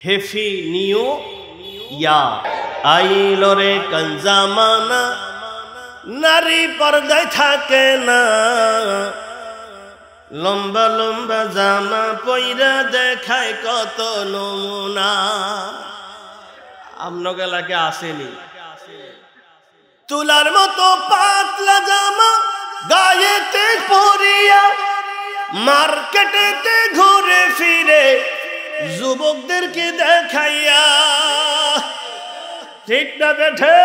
হেফি নিও ইয়া আইলো রে কঞ্জামানা, নারী পর্দায় থাকে না, লম্বা লম্বা জামা পইরা দেখায় কত নমুনা। আপনার এলাকায় আসেনি? তুলার মতো পাতলা জামা গায়েতে পরিয়া মার্কেটেতে ঘুরে ফিরে যুবকদেরকে দেখাইয়া, ঠিক না বেঠে?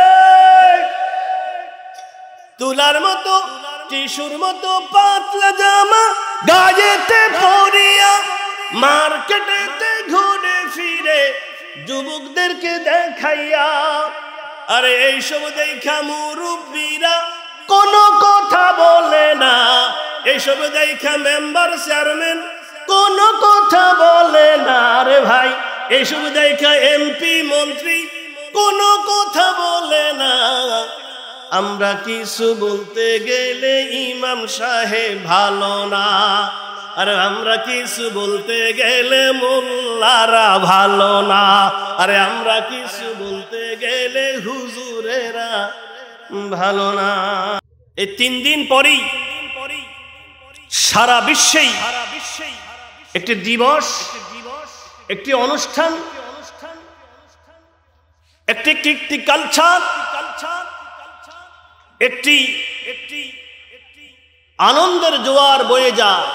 তুলার মতো টিস্যুর মতো পাতলা জামা গায়েতে পরিয়া মার্কেটেতে ঘুরে ফিরে যুবকদেরকে দেখাইয়া। আরে এইসব দেখা মুরব্বীরা কোনো কথা বলে না, এইসব দেখা মেম্বার চেয়ারম্যান কোনো কথা বলে না। আরে ভাই, এইসব দেখা এমপি মন্ত্রী কোনো কথা বলে না। আমরা কিছু বলতে গেলে ইমাম সাহেব ভালো না, আরে আমরা কিছু বলতে গেলে মোল্লারা ভালো না, আরে আমরা কিছু বলতে গেলে হুজুরেরা ভালো না। এই 3 দিন পরেই সারা বিশ্বেই একটি দিবস, একটি অনুষ্ঠান, একটি কীর্তি কালচার, একটি আনন্দের জোয়ার বয়ে যায়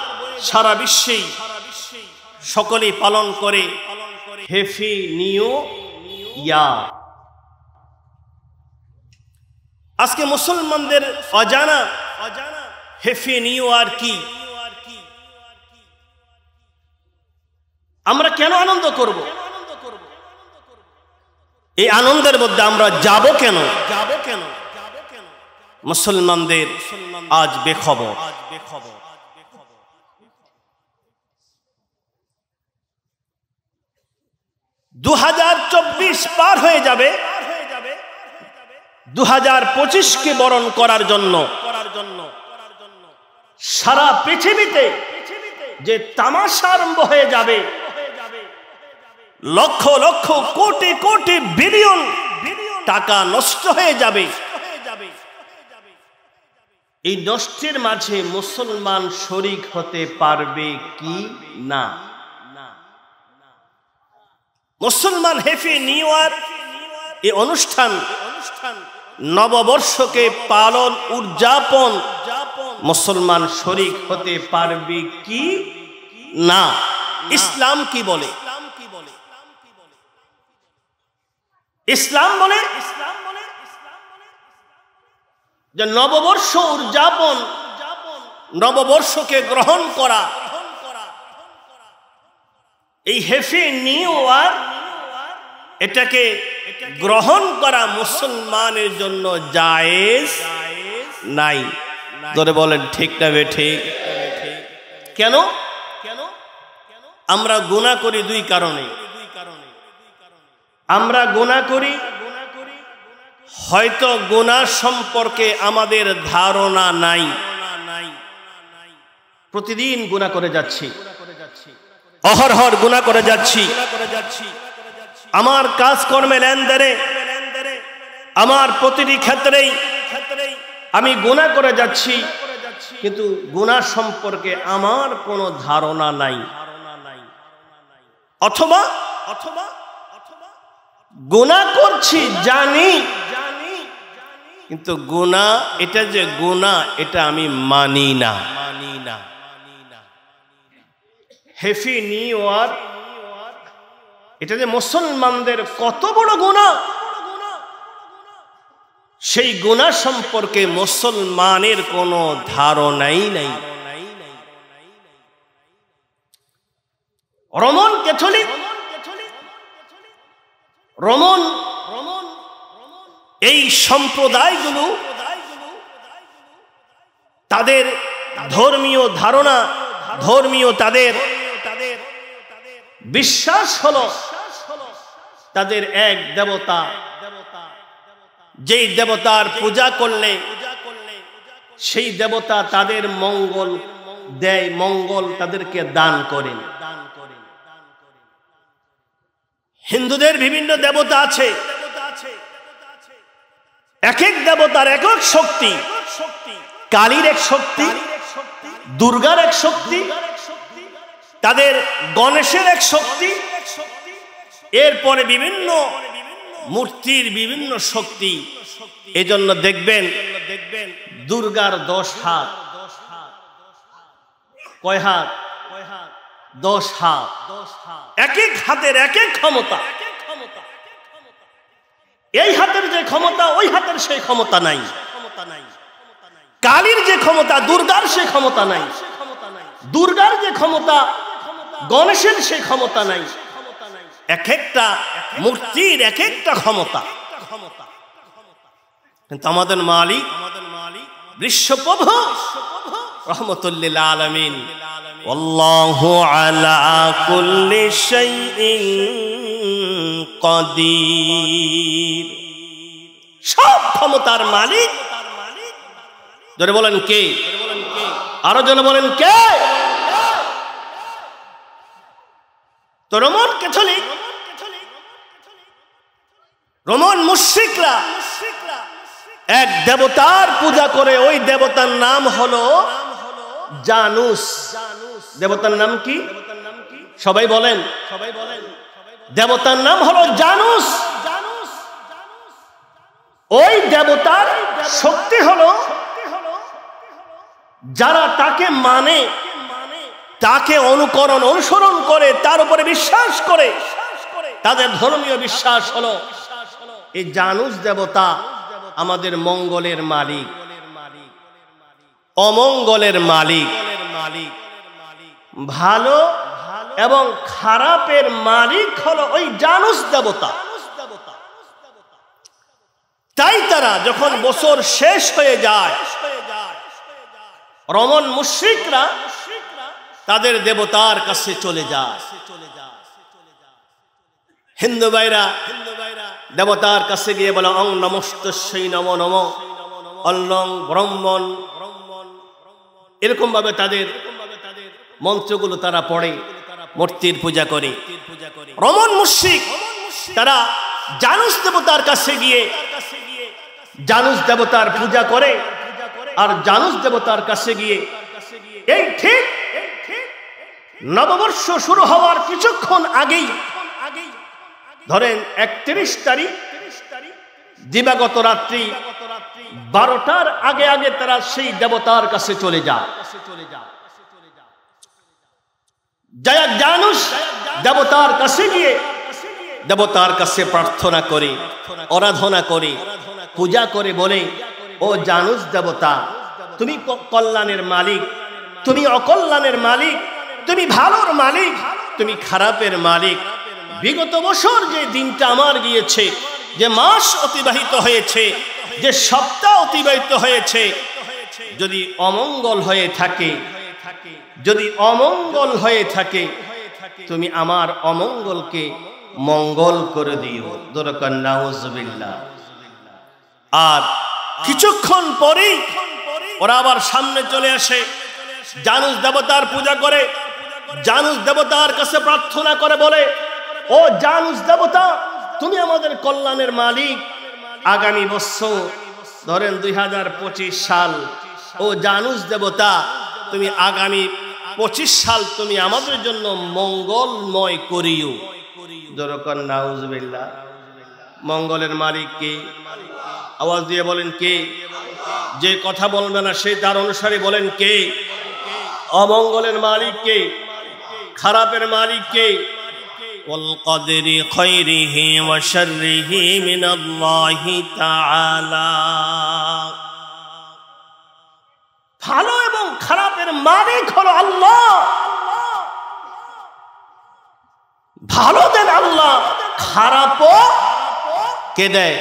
সারা বিশ্বেই, সকলেই পালন করে হেফি নিও ইয়া। আজকে মুসলমানদের অজানা হেফি নিও আর কি? আমরা কেন আনন্দ করব? এই আনন্দের মধ্যে আমরা যাব কেন? মুসলমানদের আজ বেখবর। 2024 পার হয়ে যাবে, 2025কে বরণ করার জন্য সারা পৃথিবীতে যে তামাশা আরম্ভ হয়ে যাবে, লক্ষ লক্ষ কোটি কোটি বিলিয়ন টাকা নষ্ট হয়ে যাবে। এই নষ্টের মাঝে মুসলমান শরীক হতে পারবে কি না? মুসলমান হেফি নিউ ইয়ার এই অনুষ্ঠান, নববর্ষকে পালন উদযাপন মুসলমান শরীক হতে পারবে কি না? ইসলাম কি বলে? ইসলাম বলে যে নববর্ষ উদযাপন, নববর্ষকে গ্রহণ করা, এই হেফি নিউ ইয়ার এটাকে গ্রহণ করা মুসলমানের জন্য জায়েজ নাই। ধরে বলেন ঠিক না বেঠিক? কেন? আমরা গুনাহ করি 2 কারণে। আমরা গুনাহ করি, হয়তো গুনাহ সম্পর্কে আমাদের ধারণা নাই, প্রতিদিন গুনাহ করে যাচ্ছি, অহরহর গুনাহ করে যাচ্ছি, আমার কাজকর্মে লেনদেনে, আমার প্রতিটি ক্ষেত্রেই আমি গুনাহ করে যাচ্ছি, কিন্তু গুনাহ সম্পর্কে আমার কোনো ধারণা নাই। অথবা গুনাহ করছি জানি, কিন্তু গুনাহ, এটা যে গুনাহ এটা আমি মানি না। হেফি নিউ ইয়ার এটা যে মুসলমানদের কত বড় গুনাহ, সেই গুনাহ সম্পর্কে মুসলমানের কোনো ধারণাই নাই। রোমান ক্যাথলিক, রোমান এই সম্প্রদায়গুলো তাদের ধর্মীয় ধারণা, ধর্মীয় তাদের বিশ্বাস হলো তাদের এক দেবতা, যেই দেবতার পূজা করলে সেই দেবতা তাদের মঙ্গল দেয়, মঙ্গল তাদেরকে দান করেন। হিন্দুদের বিভিন্ন দেবতা আছে, এক এক দেবতার এক এক শক্তি। কালীর এক শক্তি, দুর্গার এক শক্তি, তাদের গণেশের এক শক্তি, এরপরে বিভিন্ন মূর্তির বিভিন্ন শক্তি। এজন্য দেখবেন দুর্গার 10 হাত। কয় হাত? 10 হাত। এক এক হাতের এক এক ক্ষমতা। এই হাতের যে ক্ষমতা ওই হাতের সেই ক্ষমতা নাই। কালীর যে ক্ষমতা দুর্গার সেই ক্ষমতা নাই, দুর্গার যে ক্ষমতা গণেশের সেই ক্ষমতা নাই। এক একটা মূর্তির এক একটা ক্ষমতা। কিন্তু আমাদের মালিক বিশ্বপ্রভু রহমতুল্লিল আলামিন, আল্লাহু আলা কুল্লি শাইইন কাদির, সব ক্ষমতার মালিক। জোরে বলেন কে? আরো জোরে বলেন কে? তো রোমান ক্যাথলিক, রোমান মুশরিকরা এক দেবতার পূজা করে। ওই দেবতার নাম হলো জানুস। দেবতার নাম কি? সবাই বলেন। দেবতার নাম হলো জানুস। ওই দেবতার শক্তি হলো যারা তাকে মানে, তাকে অনুসরণ করে, তার উপরে বিশ্বাস করে, তাদের ধর্মীয় বিশ্বাস হলো এই জানুস দেবতা আমাদের মঙ্গলের মালিক, অমঙ্গলের মালিক, ভালো এবং খারাপের মালিক হলো ওই জানুস দেবতা। তাই তারা যখন বছর শেষ হয়ে যায়, রোমান মুশরিকরা তাদের দেবতার কাছে চলে যায়। হিন্দু ভাইরা দেবতার কাছে গিয়ে বলে অং নমস্তস্যৈ নমো নমঃ, অল্লং ব্রহ্মণ, এরকম ভাবে তাদের মন্ত্রগুলো তারা পড়ে, মূর্তির পূজা করে। রোমান মুশরিক তারা জানুস দেবতার কাছে গিয়ে জানুস দেবতার পূজা করে। আর জানুস দেবতার কাছে গিয়ে এই ঠিক নববর্ষ শুরু হওয়ার কিছুক্ষণ আগেই, ধরেন 31 তারিখ দিবাগত রাত্রি 12টার আগে আগে তারা সেই দেবতার কাছে চলে যায়। জানুস দেবতার কাছে গিয়ে দেবতার কাছে প্রার্থনা করে, আরাধনা করে, পূজা করে, বলে ও জানুস দেবতা, তুমি কল্যাণের মালিক, তুমি অকল্যাণের মালিক, তুমি ভালোর মালিক, তুমি খারাপের মালিক। বিগত বছর যে দিনটা আমার গিয়েছে, যে মাস অতিবাহিত হয়েছে, যে সপ্তাহ অতিবাহিত হয়েছে, যদি অমঙ্গল হয়ে থাকে, যদি অমঙ্গল হয়ে থাকে, তুমি আমার অমঙ্গলকে মঙ্গল করে দিও। দরকার নাউজুবিল্লাহ। আর কিছুক্ষণ পরেই ওরা আবার সামনে চলে আসে, জানুস দেবতার পূজা করে, জানুস দেবতার কাছে প্রার্থনা করে, বলে ও জানুস দেবতা, তুমি আমাদের কল্যাণের মালিক। আগামী বছর ধরেন 2025 সাল, ও জানুস দেবতা, তুমি আগামী 25 সাল তুমি আমাদের জন্য মঙ্গলময় করিও। দরকার নাউজুবিল্লাহ। মঙ্গলের মালিক কে? আওয়াজ দিয়ে বলেন কে? যে কথা বলবে না সে তার অনুসারী বলেন কে? অমঙ্গলের মালিক কে? খারাপের মালিক কে? ওয়াল কদরি খায়রিহি ওয়া শাররিহি মিনাল্লাহি তাআলা। ভালো এবং খারাপের মালিক হলো আল্লাহ। ভালো দেন আল্লাহ, খারাপও কে দেয়?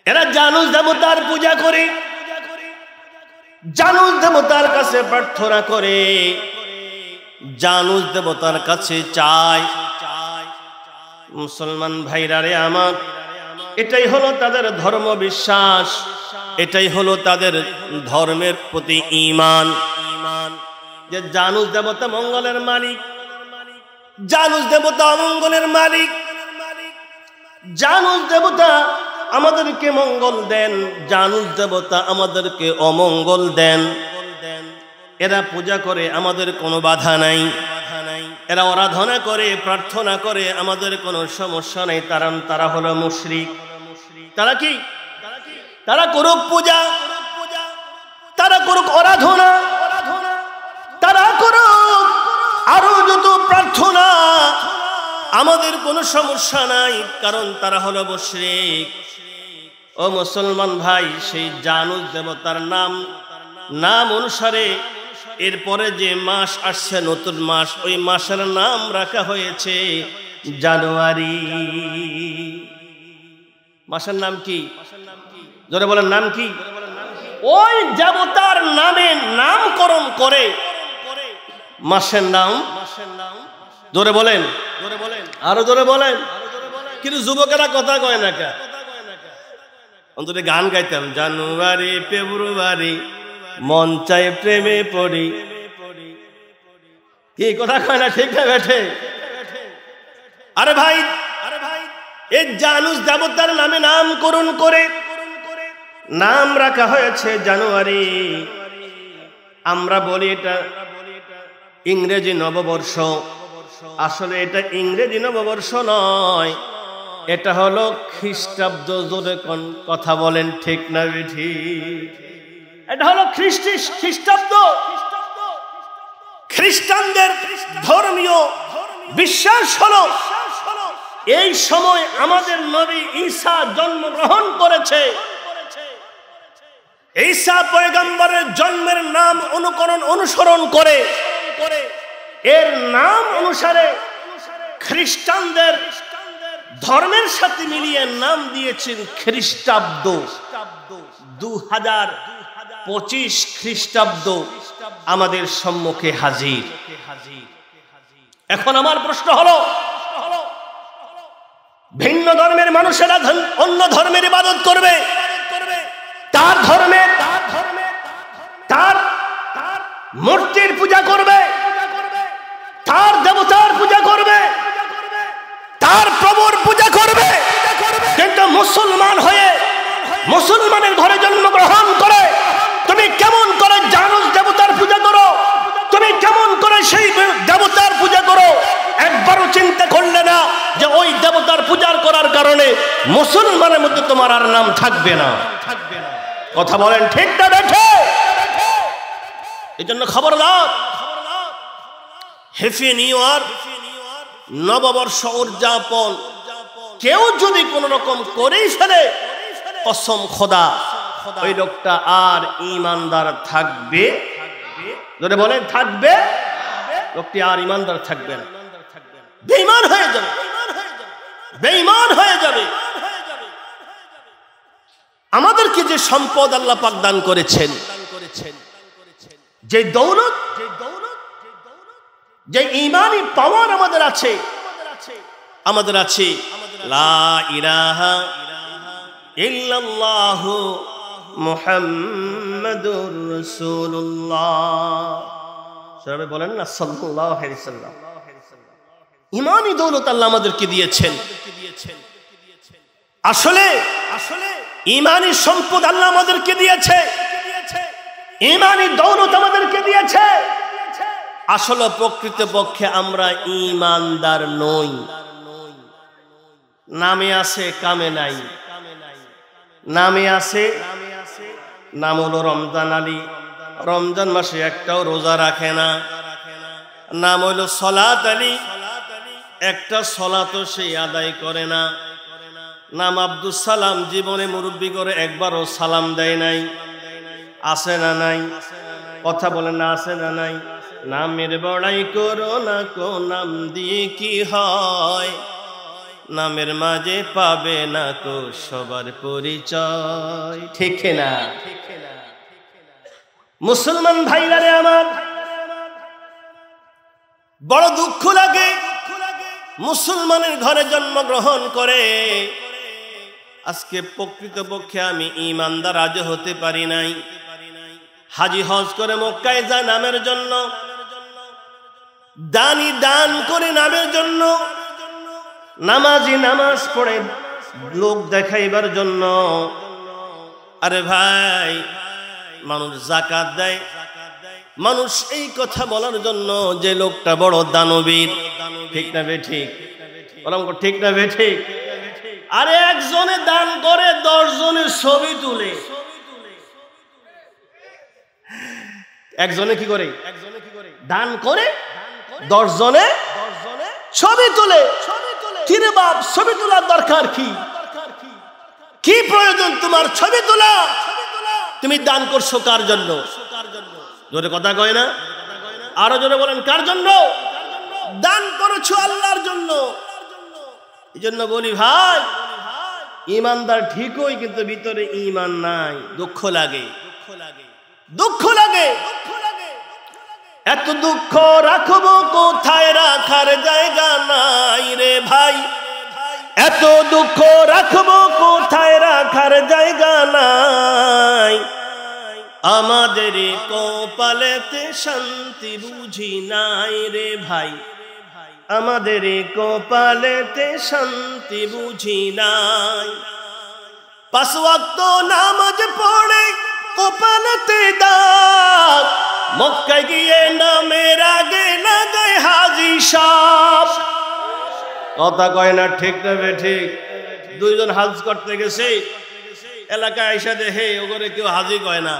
এরা জানুস দেবতার পূজা করে, জানুস দেবতার কাছে প্রার্থনা করে, জানুস দেবতার কাছে চায়। মুসলমান ভাইরা রে আমার, এটাই হলো তাদের ধর্ম বিশ্বাস, এটাই হলো তাদের ধর্মের প্রতি ঈমান, যে জানুস দেবতা মঙ্গলের মালিক। জানুস দেবতা অমঙ্গলের মালিক, জানুস দেবতা আমাদেরকে মঙ্গল দেন, জানুস দেবতা আমাদেরকে অমঙ্গল দেন। এরা পূজা করে, আমাদের কোনো বাধা নাই। এরা আরাধনা করে, প্রার্থনা করে, আমাদের কোনো সমস্যা নেই। তারা হলো মুশরিক। তারা কি? তারা করুক পূজা, তারা করুক আরাধনা, তারা করুক আরো যত প্রার্থনা, আমাদের কোনো সমস্যা নাই, কারণ তারা হলো মুশরিক। ও মুসলমান ভাই, সেই জানুস দেবতার নাম অনুসারে এরপরে যে মাস আসছে, নতুন মাস, ওই মাসের নাম রাখা হয়েছে জানুয়ারি। মাসের নাম কি? জোরে বলেন, নাম কি? ওই দেবতার নামে নামকরণ করে মাসের নাম। জোরে বলেন, আরো জোরে বলেন। কিন্তু যুবকেরা কথা কয় না কা, অন্তত গান গাইতাম, জানুয়ারি ফেব্রুয়ারি মন চাই প্রেমে পড়ি। কি কথা কয় না? ঠিক না বেঠে? আরে ভাই, এই জানুস দেবতার নামে নামকরণ করে নাম রাখা হয়েছে জানুয়ারি। আমরা বলি এটা ইংরেজি নববর্ষ, আসলে এটা ইংরেজি নববর্ষ নয়, এটা হলো খ্রিস্টাব্দ। জোরে কথা বলেন, ঠিক না বেঠি? এটা হলো খ্রিস্টাব্দ। খ্রিস্টানদের ধর্মীয় বিশ্বাস হলো এই সময় আমাদের নবী ঈসা জন্মগ্রহণ করেছে। ঈসা পয়গম্বরের জন্মের নাম অনুসরণ করে এর নাম অনুসারে খ্রিস্টানদের ধর্মের সাথে মিলিয়ে নাম দিয়েছেন খ্রিস্টাব্দ। 2025 খ্রিস্টাব্দ আমাদের সম্মুখে হাজির। এখন আমার প্রশ্ন হলো, ভিন্ন ধর্মের মানুষেরা অন্য ধর্মের ইবাদত করবে, তার ধর্মের তার মূর্তির পূজা করবে, তার দেবতার পূজা করবে, তার প্রভুর পূজা করবে। কিন্তু মুসলমান হয়ে মুসলমানের ঘরে জন্মগ্রহণ করে তুমি কেমন করে জানুস দেবতার পূজা করো? তুমি কেমন করে সেই দেবতার পূজা করো? একবারও চিন্তা করলে না যে ওই দেবতার পূজার করার কারণে মুসলমানের মধ্যে তোমার আর নাম থাকবে না? কথা বলেন, ঠিক না বেঠে? এই জন্য খবরদার, হ্যাপি নিউ ইয়ার, নববর্ষ উদযাপন কেউ যদি কোন রকম করেই ফেলে, কসম খোদা ওই লোকটা আর ঈমানদার থাকবে? যদি বলেন থাকবে, লোকটি আর ঈমানদার থাকবে না, বেঈমান হয়ে যাবে, বেঈমান হয়ে যাবে। আমাদেরকে যে সম্পদ আল্লাহ পাক দান করেছেন, যে দৌলত, যে ঈমানি পাওয়ার আমাদের আছে লা ইলাহা ইল্লাল্লাহু মুহাম্মাদুর রাসূলুল্লাহ। সবাই বলেন না সাল্লাল্লাহু আলাইহি ওয়াসাল্লাম। ঈমানি দৌলত আল্লাহ আমাদেরকে দিয়েছেন। আসলে ঈমানি সম্পদ আল্লাহ আমাদেরকে দিয়েছে, ঈমানি দৌলত আমাদেরকে দিয়েছে। আসলে প্রকৃতপক্ষে আমরা ঈমানদার নই, নামে আছে কামে নাই। নামে আছে, নাম হলো রমজান আলী, রমজান মাসে একটাও রোজা রাখে না। নাম হলো সলাত আলী, একটা সলাতও সে আদায় করে না। নাম আব্দুস সালাম, জীবনে মুরব্বি করে একবারও সালাম দেয় নাই। আছে না নাই? কথা বলেন না, আছে না নাই? নামের বড়াই করো না কো, নাম দিয়ে কি হয়? নামের মাঝে পাবে না কো সবার পরিচয়। ঠিক না? মুসলমান ভাইরা রে আমার, বড় দুঃখ লাগে মুসলমানের ঘরে জন্মগ্রহণ করে আজকে প্রকৃতপক্ষে আমি ঈমানদার আজ হতে পারি নাই। হাজি হজ করে মক্কায় যায় নামের জন্য, দানি দান করে নামের জন্য, নামাজি নামাজ পড়ে লোক দেখাইবার জন্য। আরে ভাই, মানুষ যাকাত দেয় মানুষ এই কথা বলার জন্য যে লোকটা বড় দানবীর। ঠিক না বেঠিক? ঠিক না বেঠিক? আরে একজনে দান করে 10 জনের ছবি তুলে। একজনে কি করে? দান করে 10 জনে ছবি তুলে। কিরে বাপ, ছবি তোলার দরকার কি? কি প্রয়োজন তোমার ছবি তোলা? তুমি দান করছো কার জন্য? জোরে কথা কয় না? আরো জোরে বলেন, কার জন্য দান করেছো? আল্লাহর জন্য। এই জন্য বলি ভাই, ইমানদার ঠিকই, কিন্তু ভিতরে ইমান নাই। দুঃখ লাগে, দুঃখ লাগে। এত দুঃখ রাখবো কোথায়, রাখার জায়গা নাই রে ভাই। এত দুঃখ রাখবো কোথায়, রাখার জায়গা নাই। আমাদের কপালেতে শান্তি বুঝি নাই রে ভাই। আমাদের কপালেতে শান্তি বুঝি নাই। 5 ওয়াক্ত নামাজ পড়ে কপালেতে দাগ, মক্কায় গিয়ে নামের আগে লাগায় হাজী সাহেব। কথা কয় না? ঠিক না বেঠিক? 2 জন হাজ করতে গেছে, এলাকায় আইসা দেখে ওগরে কেউ হাজি কয় না।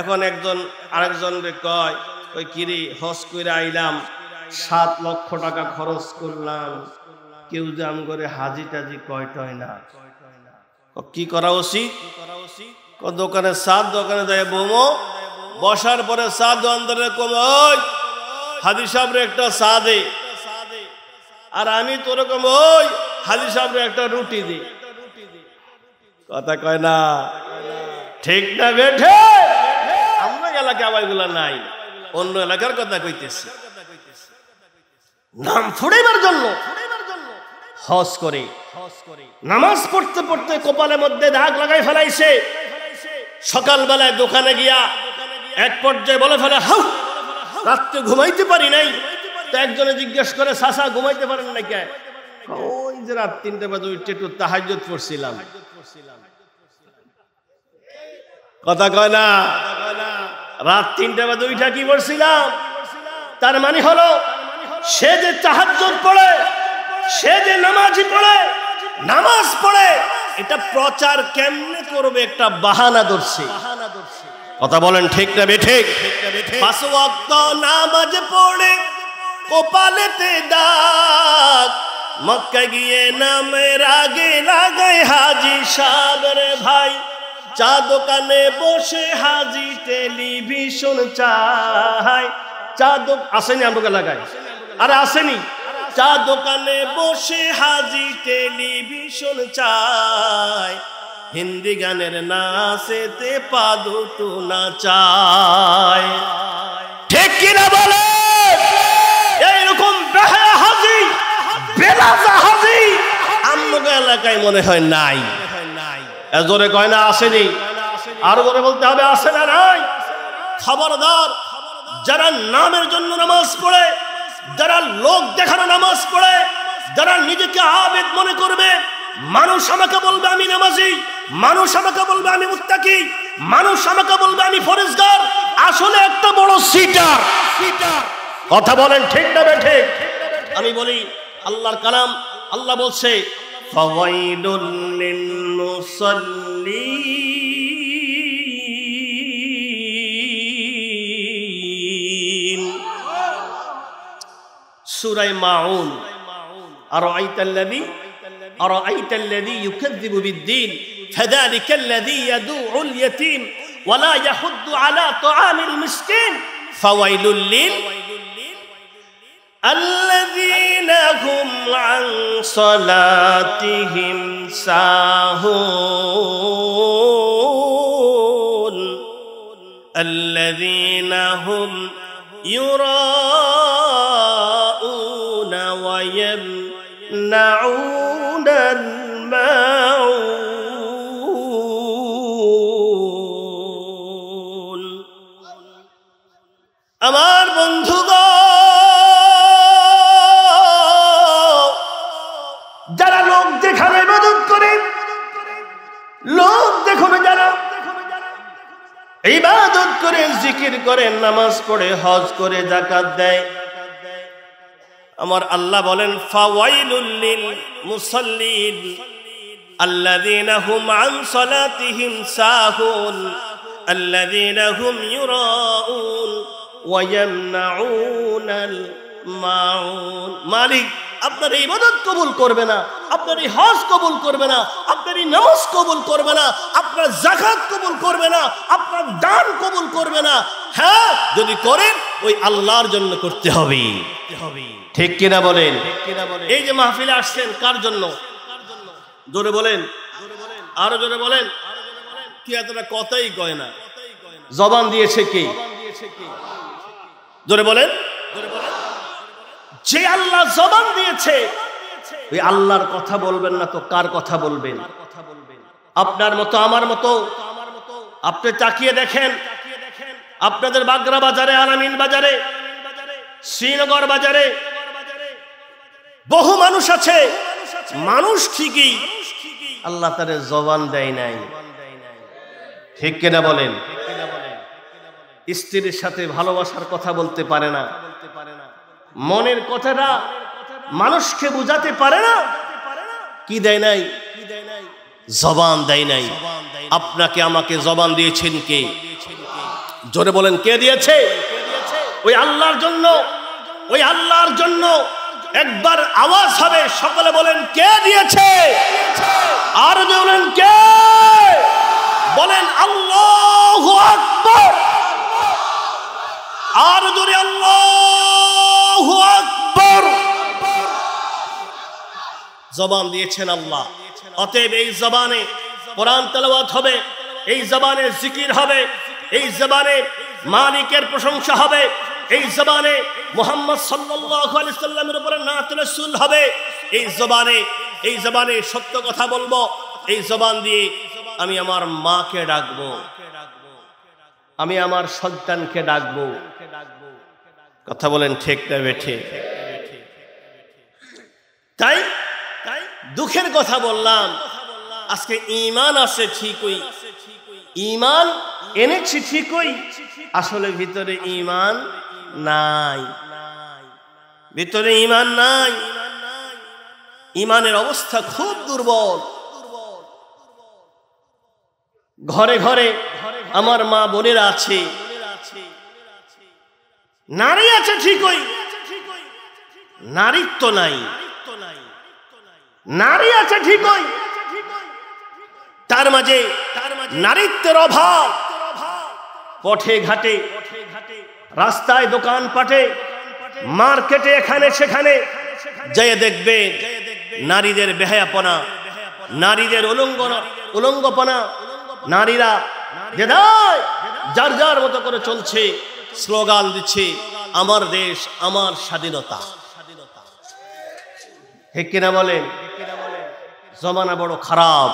এখন একজন আরেকজনকে কয়, ওই কিরি হজ কইরা আইলাম, 7 লক্ষ টাকা খরচ করলাম, কেউ যে আম করে হাজি টাজি কয় টয় না। কি করা উচিত? দোকানে সাত, দোকানে যায় বোমো, বসার পরে চা দোকানদারের কমে, ওই হাজি সাহেবের একটা চা দে, আর আমি তোর কম, ওই হাজি সাহেবের একটা রুটি দে। কথা কয় না? ঠিক না বেঠে? আমরা এলাকা আবাইগুলা নাই, অন্য এলাকার কথা কইতেছি। নাম ফুড়াইবার জন্য হজ করে, নামাজ পড়তে পড়তে কপালের মধ্যে দাগ লাগাই ফেলাইছে। সকালবেলায় দোকানে গিয়া এক পর্যায়ে বলে ফেলে, হাউ, রাত্রে ঘুমাইতে পারি নাই। তো একজনে জিজ্ঞেস করে, চাচা ঘুমাইতে পারেন না কে? ওই যে রাত 3টা বাজে উঠে একটু তাহাজ্জুদ পড়ছিলাম। কথা কয় না? রাত 3টা বাজে উঠা কি পড়ছিলাম? তার মানে হলো সে যে তাহাজ্জুদ পড়ে, সে যে নামাজি পড়ে, নামাজ পড়ে, এটা প্রচার কেমনে করবে একটা বাহানা ধরছে। কথা বলেন ঠিক না বেঠিক? 5 ওয়াক্ত নামাজ পড়ে কপালেতে দাগ, মক্কায় গিয়ে নামের আগে লাগায় হাজী সাহেব রে ভাই। চা দোকানে বসে হাজী টেলিভিশন চায়। চা দোকান আসেনি আমরা লাগাই, আরে আসেনি। চা দোকানে বসে হাজী টেলিভিশন চায়, হিন্দি গানের নাচেতে পা দুটো নাচায়। ঠিক কিনা বলে? এইরকম বেহায়া হাজী, বেলাজা হাজী আমগো এলাকায় মনে হয় নাই। জোরে কয় না আসেনি? আরো জোরে বলতে হবে, আসে না নাই? খবরদার, যারা নামের জন্য নামাজ পড়ে, যারা লোক দেখানো নামাজ পড়ে, যারা নিজেকে আবেদ মনে করবে, মানুষ আমাকে বলবে আমি নামাজি, মানুষ আমাকে বলবে আমি মুত্তাকি, মানুষ আমাকে বলবে আমি ফরেজগার, আসলে একটা বড় সিটার। কথা বলেন ঠিক না বেঠিক? আমি বলি আল্লাহর কালাম, আল্লাহ বলছে, ফাওয়াইলুল লিল মুসাল্লিন। সূরা মাউন। আরাআইতাল্লাযী ইউকাযযিবু বিদ্দীন ফাযালিকাল্লাযী ইয়াদুউল ইয়াতীম ওয়া লা ইয়াহুদ্দু আলা তুআমিল মিসকিন ফাওয়াইলুল লিল الذين هم عن صلاتهم ساهون الذين هم يراءون ويمنعون الماعون। আমার বন্ধুগণ, জিকির করে, নামাজ পড়ে, হজ করে, যাকাত দেয়। আমার আল্লাহ বলেন ফাওয়াইলুল লিল মুসাল্লিন আল্লাযীনা হুম আন সালাতিহিম সাহুন আল্লাযীনা হুম ইউরাউন ওয়া ইয়ামনাউনাল মাউন। মালিক আপনার এই ইবাদত কবুল করবে না, আপনার এই হজ কবুল করবে না, আপনার এই নামাজ কবুল করবে না, আপনার যাকাত কবুল করবে না, আপনার দান কবুল করবে না। হ্যাঁ, যদি করেন ওই আল্লাহর জন্য করতে হবে। ঠিক কিনা বলেন? এই যে মাহফিলে আসছেন কার জন্য? জোরে বলেন, আরো জোরে বলেন। কি এতটা কথাই কয় না? জবান দিয়েছে কে? জোরে বলেন। যে আল্লাহ জবান দিয়েছে ওই আল্লাহর কথা বলবেন না তো কার কথা বলবেন? আপনার মতো আমার মতো আপনি তাকিয়ে দেখেন, আপনাদের বাগরা বাজারে, আলামিন বাজারে, শ্রীনগর বাজারে বহু মানুষ আছে, মানুষ ঠিকই আল্লাহ তার জবান দেয় নাই। ঠিক কিনা বলেন? স্ত্রীর সাথে ভালোবাসার কথা বলতে পারে না, মনের কথাটা মানুষকে বুঝাতে পারে না। কি দেয় নাই? জবান দেয় নাই। আপনাকে আমাকে জবান দিয়েছেন কে? জোরে বলেন, কে দিয়েছে? ওই আল্লাহর জন্য, ওই আল্লাহর জন্য একবার আওয়াজ হবে, সকলে বলেন কে দিয়েছে? আর বলেন কে? বলেন আল্লাহু আকবার। আর জোরে আল্লাহু আকবার। জবান দিয়েছেন আল্লাহ। অতএব এই জবানে কোরআন তেলাওয়াত হবে, এই জবানে জিকির হবে, এই জবানে মালিকের প্রশংসা হবে, এই জবানে মুহাম্মদ সাল্লাল্লাহু আলাইহি সাল্লামের উপরে নাত রাসূল হবে, এই জবানে সত্য কথা বলবো, এই জবান দিয়ে আমি আমার মাকে ডাকবো, আমি আমার সন্তানকে ডাকবো। কথা বলেন ঠিক না বেঠে? তাই দুঃখের কথা বললাম, আজকে ঈমান আছে ঠিকই, ঈমান এনেছি ঠিকই, আসলে ভিতরে ঈমান নাই, ভিতরে ঈমান নাই। ঈমানের অবস্থা খুব দুর্বল। ঘরে ঘরে আমার মা বোনেরা আছে, নারী আছে ঠিকই, নারীত্ব নাই। নারী আছে ঠিকই, তার মাঝে নারীত্বের অভাব। পথে ঘাটে, রাস্তায়, দোকান পাটে, মার্কেটে, এখানে সেখানে যেয়ে দেখবে নারীদের বেহায়াপনা, নারীদের উলঙ্গপনা। নারীরা যেদায় যার যার মতো করে চলছে, স্লোগান দিচ্ছে আমার দেশ, আমার স্বাধীনতা। ঠিক কিনা বলেন? জমানা বড় খারাপ,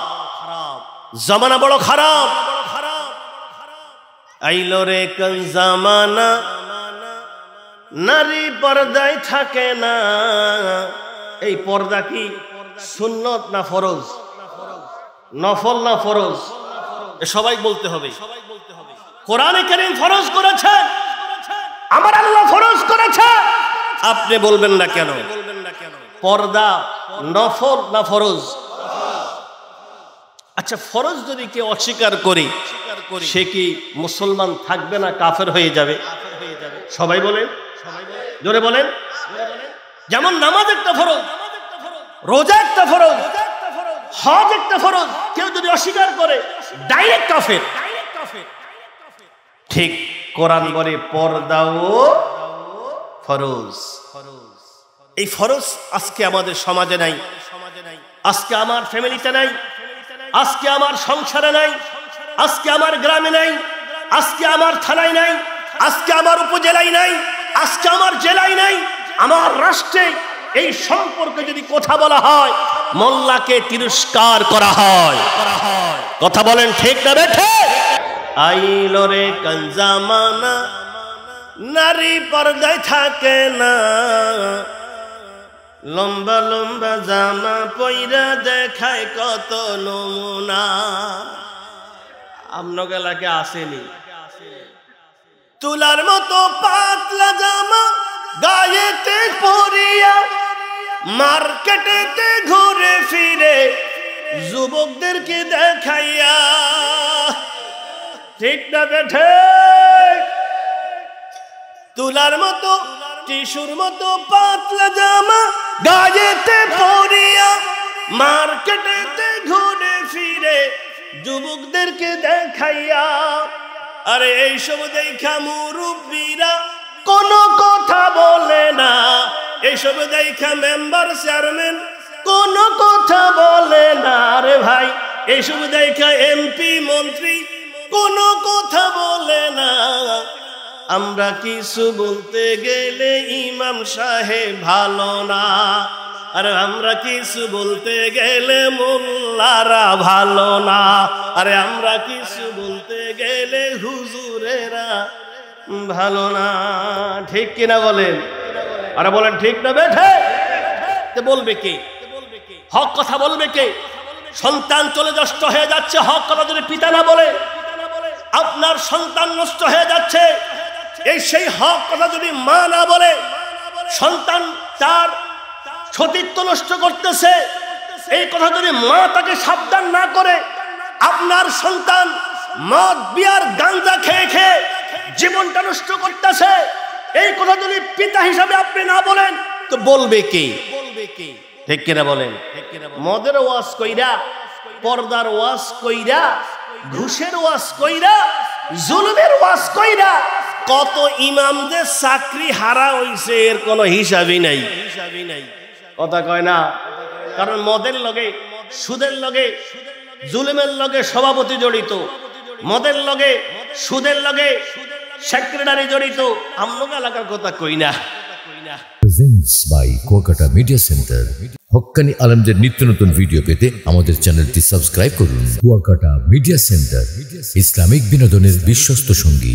জমানা বড় খারাপ। আইলো রে কোন জামানা, নারী পর্দায় থাকে না। এই পর্দা কি সুন্নত না ফরজ? নফল না ফরজ? সবাই বলতে হবে। কোরআনে কারীম ফরজ করেছে, আমার আল্লাহ ফরজ করেছে, আপনি বলবেন না কেন? পর্দা নফল না ফরজ? আচ্ছা, ফরজ যদি কেউ অস্বীকার করে সে কি মুসলমান থাকবে না কাফের হয়ে যাবে? সবাই বলেন, জোরে বলেন। যেমন নামাজ একটা ফরজ, রোজা একটা ফরজ, হজ একটা ফরজ, কেউ যদি অস্বীকার করে ডাইরেক্ট কাফের। ঠিক কোরআন বলে পর্দাও ফরজ। এই ফরজ আজকে আমাদের সমাজে নাই, আজকে আমার ফ্যামিলিতে নাই, আজকে আমার সংসারে নাই, আজকে আমার গ্রামে নাই, আজকে আমার থানায় নাই, আজকে আমার উপজেলায় নাই, আজকে আমার জেলায় নাই, আমার রাষ্ট্রে এই সম্পর্কে যদি কথা বলা হয় মোল্লাকে তিরস্কার করা হয়। কথা বলেন ঠিক না বেঠে? আইলো রে কোন জামানা, নারী পর্দায় থাকে না। লম্বা লম্বা জামা পইরা দেখায় কত নমুনা। আপনাকে এলাকায় আসেনি? তুলার মতো পাতলা জামা গায়েতে পরিয়া মার্কেটেতে ঘুরে ফিরে যুবকদেরকে দেখাইয়া, ঠিক না বেঠে? তুলার মতো টিস্যুর মতো পাতলা জামা গায়েতে পরিয়া মার্কেটেতে ঘুরে ফিরে যুবকদেরকে দেখাইয়া, আরে এইসব দেখা মুরব্বীরা কোনো কথা বলে না, এইসব দেখা মেম্বার চেয়ারম্যান কোনো কথা বলে না রে ভাই, এইসব দেখা এমপি মন্ত্রী কোনো কথা বলে না। আমরা কিছু বলতে গেলে ইমাম সাহেব ভালো না, আরে আমরা কিছু বলতে গেলে মোল্লারা ভালো না, আরে আমরা কিছু বলতে গেলে হুজুরেরা ভালো না। ঠিক কিনা বলেন? আরে বলেন ঠিক না বেঠে? বলবে কে? হক কথা বলবে কে? সন্তান চলে নষ্ট হয়ে যাচ্ছে, হক কথা যদি পিতা না বলে, আপনার সন্তান নষ্ট হয়ে যাচ্ছে, এই সেই হক কথা যদি মা না বলে, সন্তান তার সতীত্ব নষ্ট করতেছে, এই কথা যদি মা তাকে সাবধান না করে, আপনার সন্তান মদ বিয়ার গাঁজা খেয়ে খেয়ে জীবনটা নষ্ট করতেছে, এই কথা যদি পিতা হিসাবে আপনি না বলেন তো বলবে কে? ঠিক কিনা বলেন? মদের ওয়াজ কইরা, পর্দার ওয়াজ কইরা, ঘুষের ওয়াজ কইরা, জুলুমের ওয়াজ কইরা কত ইমামদের চাকরি হারা হইছে, এর কোনো হিসাবই নাই। কথা কয় না? কারণ মদের লগে, সুদের লগে, জুলুমের লগে সভাপতি জড়িত, মদের লগে, সুদের লগে সেক্রেটারি জড়িত। আমরা এলাকার কথা কই না। Presents by Kuakata media centre. হক্কানি আলেমদের নিত্য নতুন ভিডিও পেতে আমাদের চ্যানেলটি সাবস্ক্রাইব করুন। কুয়াকাটা মিডিয়া সেন্টার, ইসলামিক বিনোদনের বিশ্বস্ত সঙ্গী।